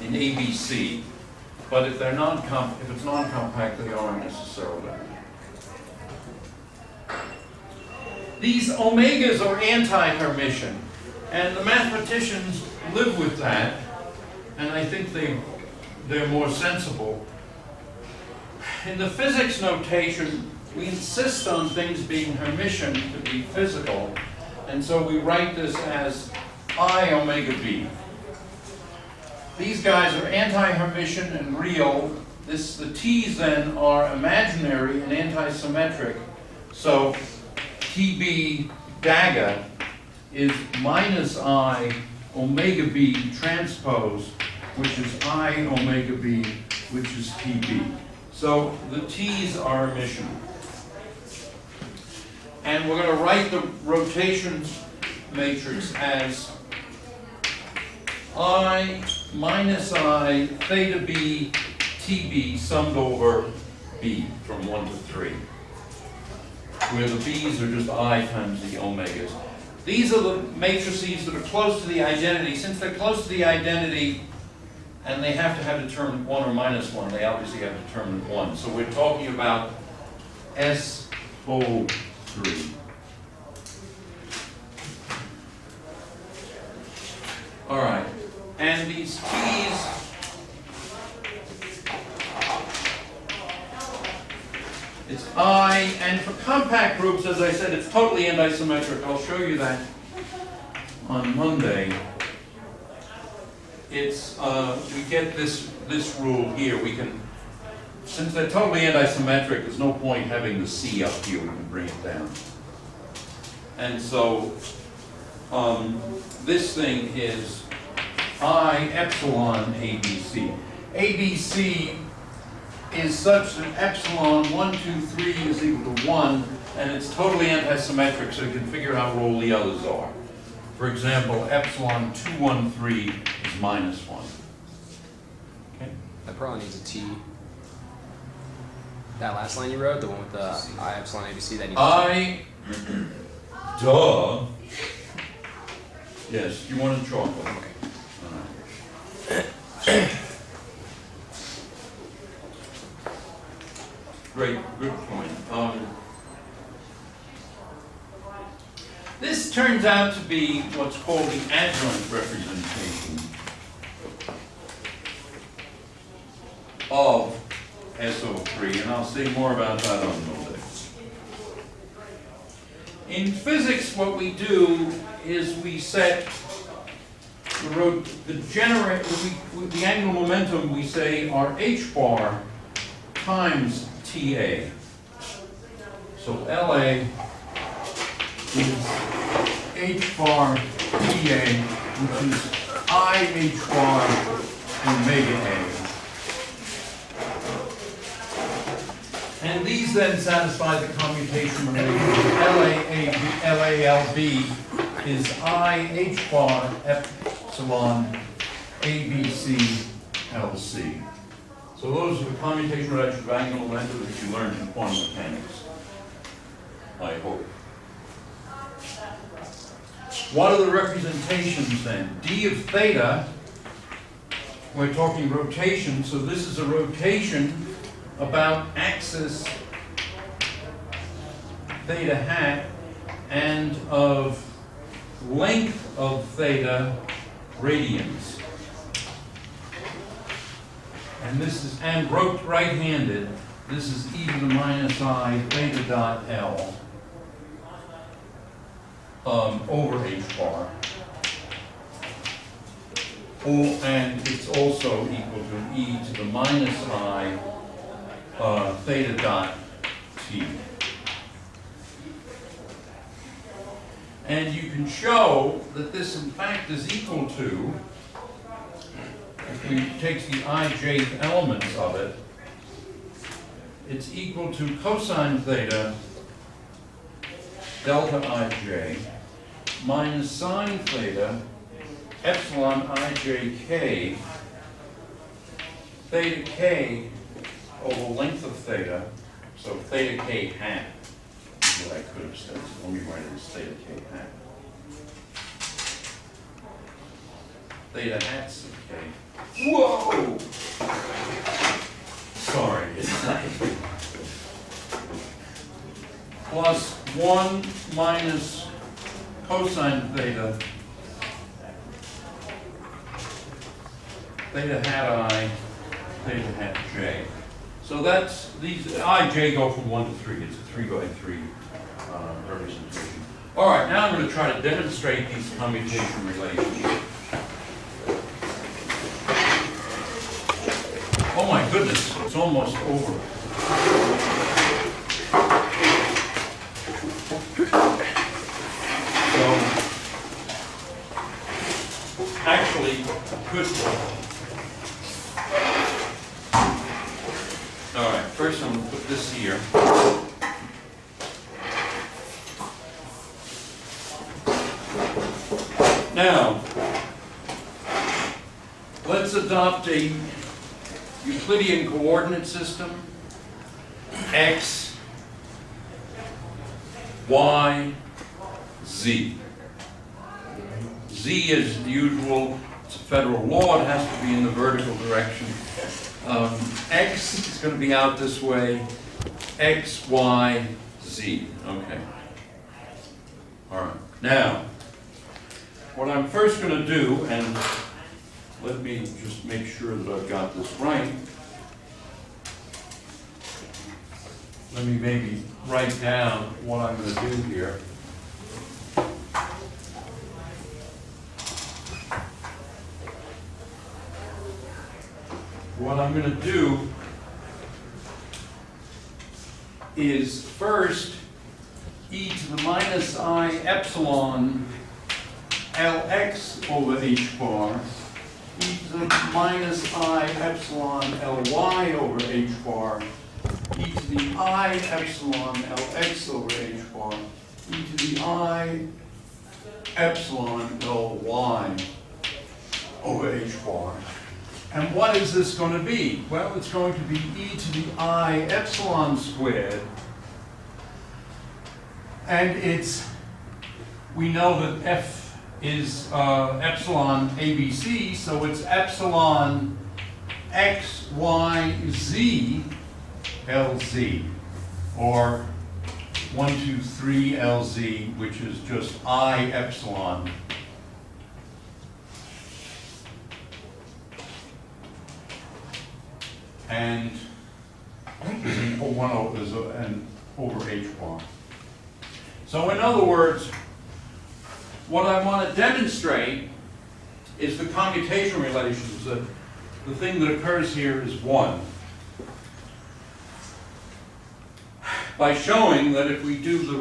Speaker 2: in ABC. But if they're if it's non-compact, they aren't necessarily. These omegas are anti-Hermitian, and the mathematicians live with that, and I think they're more sensible. In the physics notation, we insist on things being Hermitian to be physical, and so we write this as I omega b. These guys are anti-Hermitian and real. The T's then are imaginary and anti-symmetric. So TB dagger is minus I omega b transpose, which is I omega b, which is TB. So the T's are Hermitian. And we're going to write the rotation matrix as I minus I theta b TB summed over b from 1 to 3, where the b's are just I times the omegas. These are the matrices that are close to the identity. Since they're close to the identity and they have to have determinant 1 or minus 1, they obviously have determinant 1. So we're talking about SO3. All right. And these T's, it's I, and for compact groups, as I said, it's totally anti-symmetric. I'll show you that on Monday. It's, we get this rule here. We can, since they're totally anti-symmetric, there's no point having the C up here. We can bring it down. And so, this thing is I epsilon ABC. ABC is such that epsilon 1, 2, 3 is equal to 1, and it's totally anti-symmetric, so you can figure out what all the others are. For example, epsilon 2, 1, 3 is minus 1. Okay?
Speaker 7: That probably needs a T. That last line you wrote, the one with the I epsilon ABC, that needs a T.
Speaker 2: Duh. Yes, you wanted chocolate. Okay. Great, good point. This turns out to be what's called the adjoint representation of SO3, and I'll say more about that on Monday. In physics, what we do is we set the angular momentum, we say, are h bar times TA. So LA is h bar TA, which is I h bar omega A. And these then satisfy the commutation relation. LALB is I h bar epsilon ABC LC. So those are the commutation relations of angular momentum that you learned in quantum mechanics, I hope. What are the representations then? D of theta we're talking rotation, so this is a rotation about axis theta hat and of length of theta radians. And this is, and right-handed, this is e to the minus I theta dot L over h bar. And it's also equal to e to the minus I theta dot t. And you can show that this in fact is equal to, if we take the ijth elements of it, it's equal to cosine theta delta ij minus sine theta epsilon ijk theta k over length of theta, so theta k hat is what I could have said, so let me write it as theta k hat. Theta hats of k. Whoa! Sorry. Plus 1 minus cosine theta theta hat I, theta hat j. So that's, these, ij go from 1 to 3. It's a 3 by 3 representation. All right, now I'm going to try to demonstrate these commutation relationships. Oh my goodness, it's almost over. So, actually, good. All right, first I'm going to put this here. Now, let's adopt a Euclidean coordinate system. X, Y, Z. Z is the usual, it's a federal law, it has to be in the vertical direction. X is going to be out this way, X, Y, Z. Okay. All right. Now, what I'm first going to do, and let me just make sure that I've got this right. Let me maybe write down what I'm going to do here. What I'm going to do is first e to the minus I epsilon Lx over h bar, e to the minus I epsilon Ly over h bar, e to the I epsilon Lx over h bar, e to the I epsilon Ly over h bar. And what is this going to be? Well, it's going to be e to the I epsilon squared. And it's, we know that f is epsilon ABC, so it's epsilon x, y, z, LZ, or 1, 2, 3 LZ, which is just I epsilon. And is equal 1 over, over h bar. So in other words, what I want to demonstrate is the commutation relations. That the thing that occurs here is 1. By showing that if we do the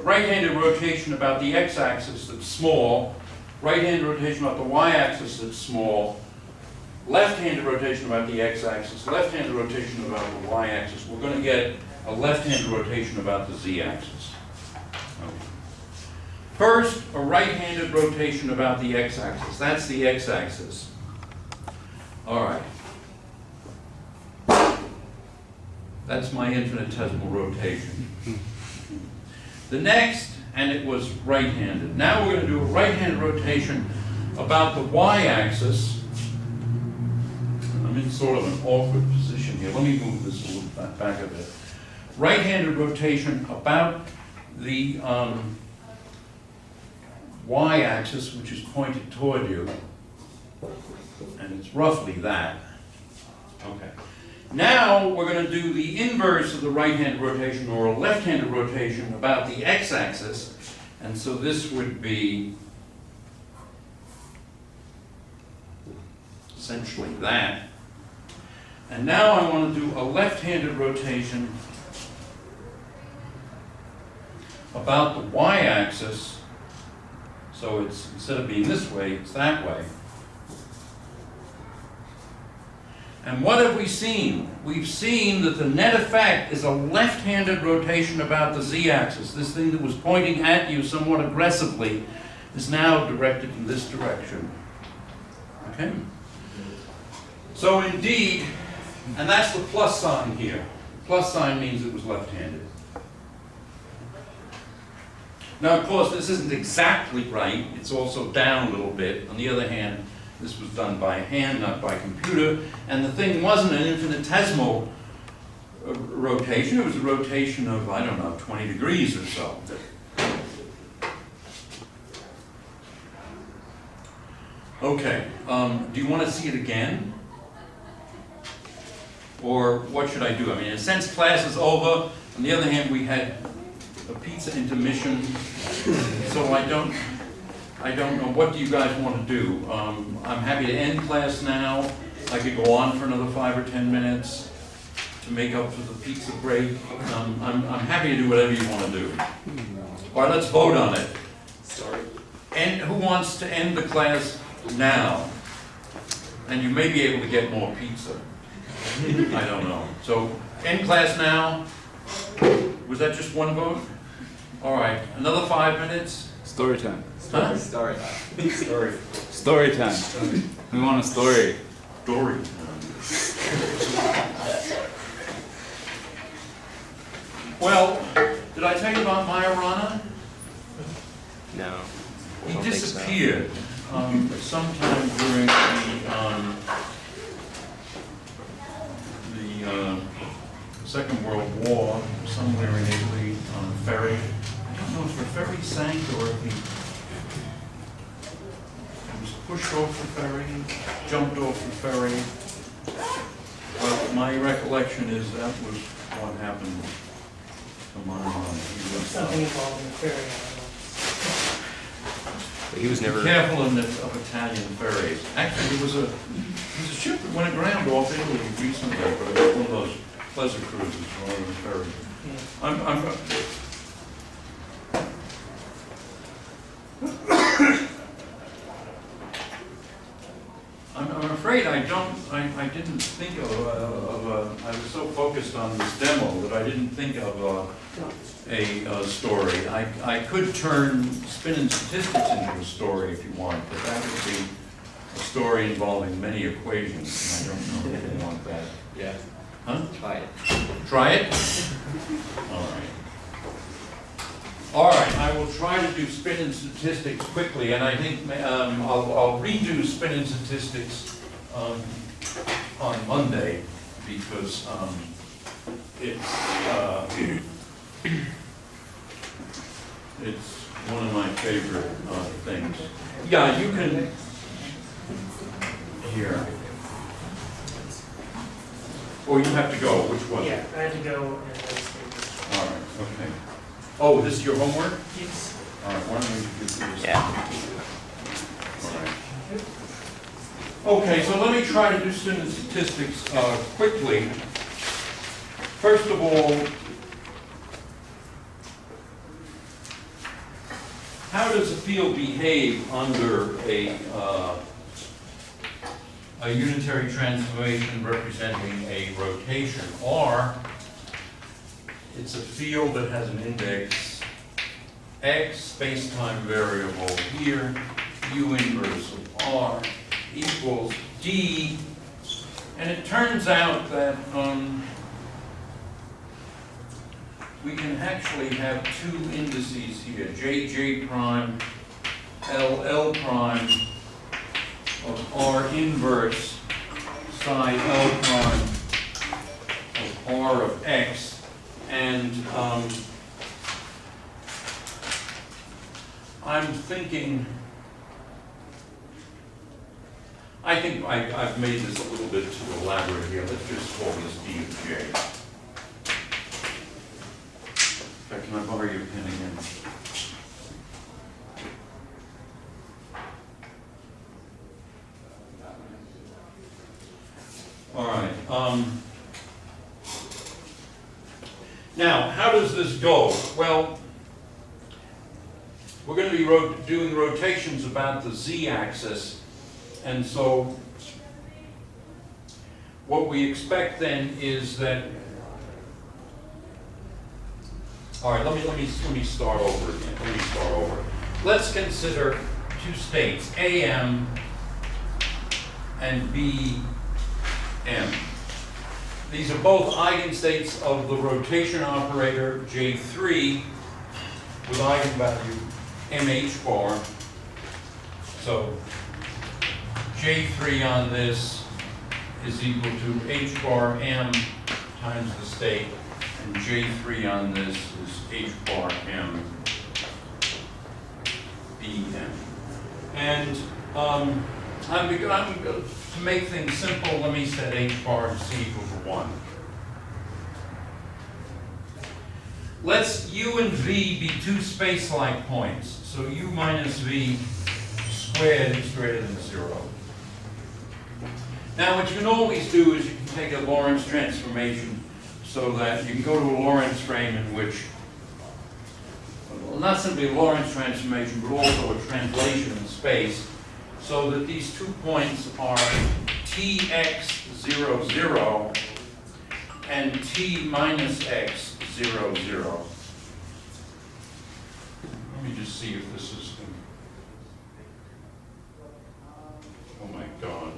Speaker 2: right-handed rotation about the x-axis that's small, right-handed rotation about the y-axis that's small, left-handed rotation about the x-axis, left-handed rotation about the y-axis, we're going to get a left-handed rotation about the z-axis. Okay. First, a right-handed rotation about the x-axis. That's the x-axis. All right. That's my infinitesimal rotation. The next, and it was right-handed. Now we're going to do a right-handed rotation about the y-axis. I'm in sort of an awkward position here. Let me move this a little back a bit. Right-handed rotation about the y-axis, which is pointed toward you, and it's roughly that. Okay. Now we're going to do the inverse of the right-handed rotation, or a left-handed rotation, about the x-axis, and so this would be essentially that. And now I want to do a left-handed rotation about the y-axis, so it's, instead of being this way, it's that way. And what have we seen? We've seen that the net effect is a left-handed rotation about the z-axis. This thing that was pointing at you somewhat aggressively is now directed in this direction. Okay? So indeed, and that's the plus sign here. Plus sign means it was left-handed. Now, of course, this isn't exactly right. It's also down a little bit. On the other hand, this was done by hand, not by computer. And the thing wasn't an infinitesimal rotation. It was a rotation of, I don't know, 20 degrees or so. Okay. Do you want to see it again? Or what should I do? I mean, in a sense, class is over. On the other hand, we had a pizza intermission, so I don't know. What do you guys want to do? I'm happy to end class now. I could go on for another 5 or 10 minutes to make up for the pizza break. I'm happy to do whatever you want to do. All right, let's vote on it.
Speaker 5: Sorry.
Speaker 2: And who wants to end the class now? And you may be able to get more pizza. I don't know. So, end class now. Was that just one vote? All right, another 5 minutes.
Speaker 11: Story time.
Speaker 2: Huh?
Speaker 5: Story.
Speaker 11: Story time. We want a story.
Speaker 2: Story. Well, did I tell you about Majorana?
Speaker 7: No.
Speaker 2: He
Speaker 7: Don't think so.
Speaker 2: disappeared sometime during the Second World War, somewhere in Italy, on a ferry. I don't know if the ferry sank or if he was pushed off the ferry, jumped off the ferry. But my recollection is that was what happened to Majorana.
Speaker 6: Something involving the ferry.
Speaker 7: But he was never.
Speaker 2: Be careful of Italian ferries. Actually, there was a ship that went aground off Italy recently, but it was one of those pleasure cruises rather than ferries. I'm afraid I didn't think of I was so focused on this demo that I didn't think of a story. I could turn spin and statistics into a story if you want, but that would be a story involving many equations, and I don't know if you want that.
Speaker 5: Yeah.
Speaker 2: Huh?
Speaker 5: Try it.
Speaker 2: Try it? All right. All right, I will try to do spin and statistics quickly, and I think I'll redo spin and statistics on Monday because it's one of my favorite things. Yeah, you can here. Or you have to go. Which one?
Speaker 6: Yeah, I had to go and then stay.
Speaker 2: All right. Okay. Oh, this is your homework?
Speaker 6: Yes.
Speaker 2: All right, why don't we do this?
Speaker 7: Yeah.
Speaker 2: All right. Okay, so let me try to do student statistics quickly. First of all, how does a field behave under a unitary transformation representing a rotation? Or it's a field that has an index x, space-time variable here, u inverse of r equals d, and it turns out that we can actually have two indices here, j prime, l prime of r inverse psi L prime of R of X, and I'm thinking, I think I've made this a little bit too elaborate here. Let's just call this D of J. In fact, can I borrow your pen again? All right. Now, how does this go? Well, we're going to be doing rotations about the z-axis, and so what we expect then is that. All right, let me start over again. Let's consider two states, AM and BM. These are both eigenstates of the rotation operator J3 with eigenvalue MH bar. So J3 on this is equal to H bar M times the state, and J3 on this is H bar M BM. And to make things simple, let me set H bar to C equal to 1. Let's U and V be two space-like points. So U minus V squared is greater than 0. Now what you can always do is you can take a Lorentz transformation so that you can go to a Lorentz frame in which, well, not simply a Lorentz transformation, but also a translation in space, so that these 2 points are Tx 0, 0 and T minus X 0, 0. Let me just see if this is, oh my God,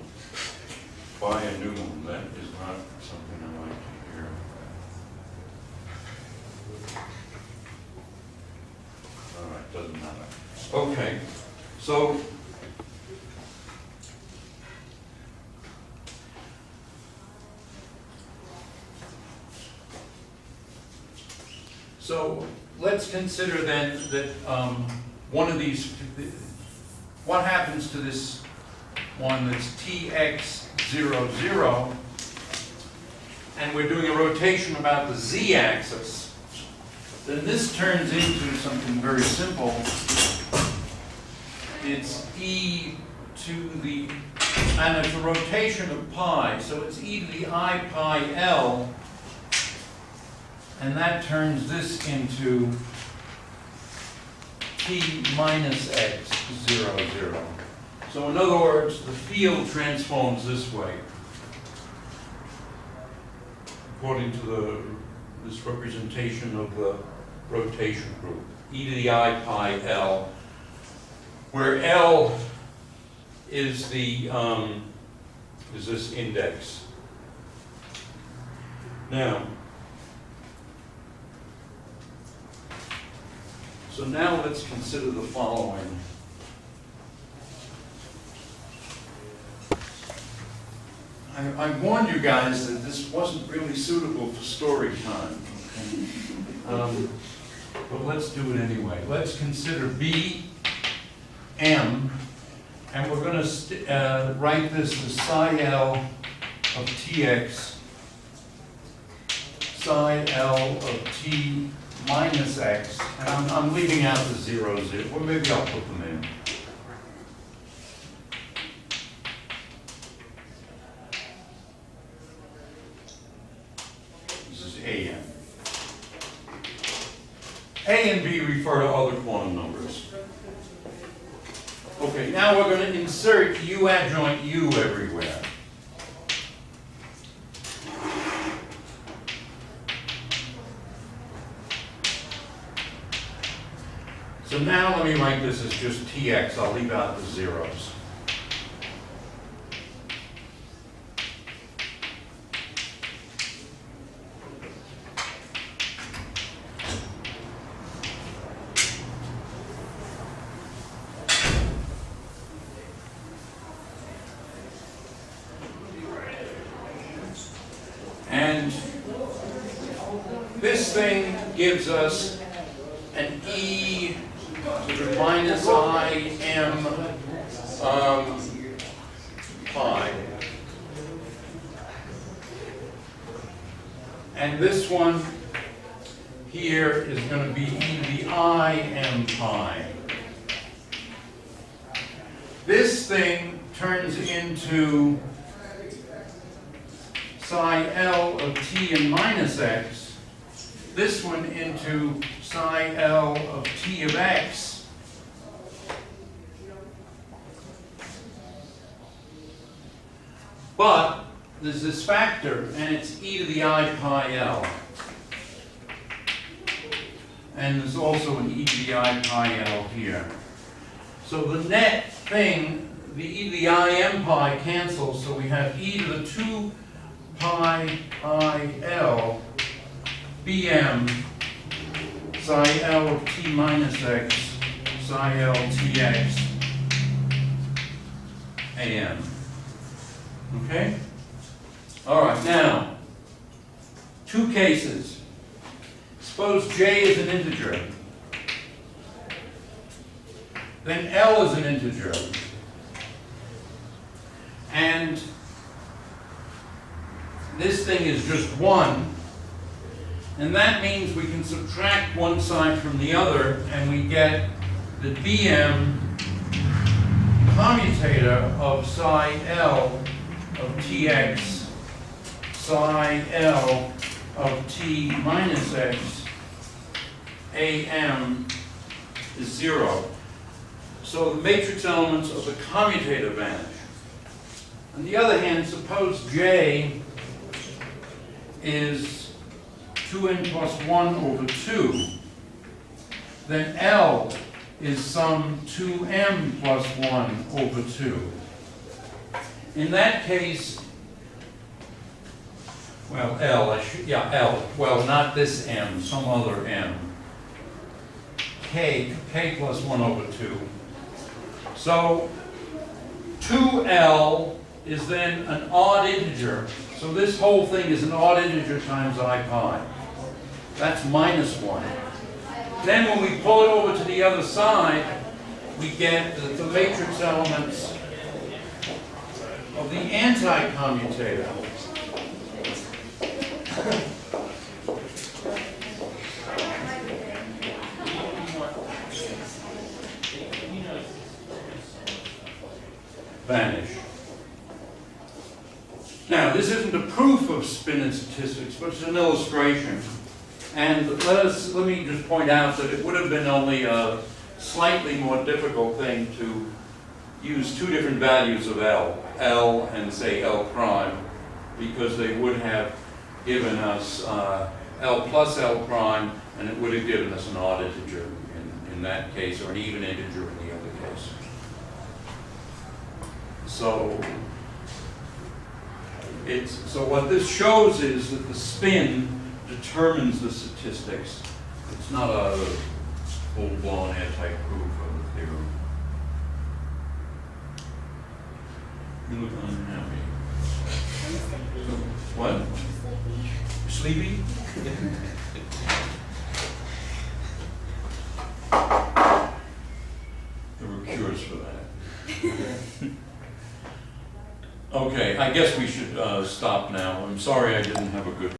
Speaker 2: buy a new one. That is not something I like to hear. All right, doesn't matter. Okay, so let's consider then that one of these, what happens to this one that's Tx 0, 0, and we're doing a rotation about the z-axis, then this turns into something very simple. It's e to the, and it's a rotation of pi, so it's e to the I pi L, and that turns this into T minus X 0, 0. So in other words, the field transforms this way, according to this representation of the rotation group, e to the I pi L, where L is the is this index. Now, so now let's consider the following. I warned you guys that this wasn't really suitable for story time. Okay? But let's do it anyway. Let's consider B, M, and we're going to write this as psi L of Tx, psi L of T minus X, and I'm leaving out the 0, 0. Well, maybe I'll put them in. A and B refer to other quantum numbers. Okay, now we're going to insert U adjoint U everywhere. So now let me write this as just Tx. I'll leave out the zeros. this thing gives us an e to the minus I m pi. And this one here is going to be e to the I m pi. This thing turns into psi L of t and minus x. This one into psi L of t of x. But there's this factor, and it's e to the I pi L. And there's also an e to the I pi L here. So the net thing, the e to the I m pi cancels, so we have e to the 2 pi I L bm psi L of t minus x psi L tx am. Okay? All right, now, two cases. Suppose j is an integer. Then L is an integer. And this thing is just 1. And that means we can subtract one side from the other, and we get the bm commutator of psi L of tx psi L of t minus x am is 0. So the matrix elements of the commutator vanish. On the other hand, suppose J is 2n plus 1 over 2, then L is some 2m plus 1 over 2. In that case, well, L, well, not this m, some other m. K plus 1 over 2. So 2L is then an odd integer. So this whole thing is an odd integer times I pi. That's minus 1. Then when we pull it over to the other side, we get the matrix elements of the anti-commutator. Vanish. Now, this isn't a proof of spin in statistics, but it's an illustration. And let me just point out that it would have been only a slightly more difficult thing to use two different values of L and say L prime, because they would have given us L plus L prime, and it would have given us an odd integer in that case, or an even integer in the other case. So what this shows is that the spin determines the statistics. It's not a full-blown anti-proof of the theorem. You look unhappy. What? Sleepy? There were cures for that. Okay, I guess we should stop now. I'm sorry I didn't have a good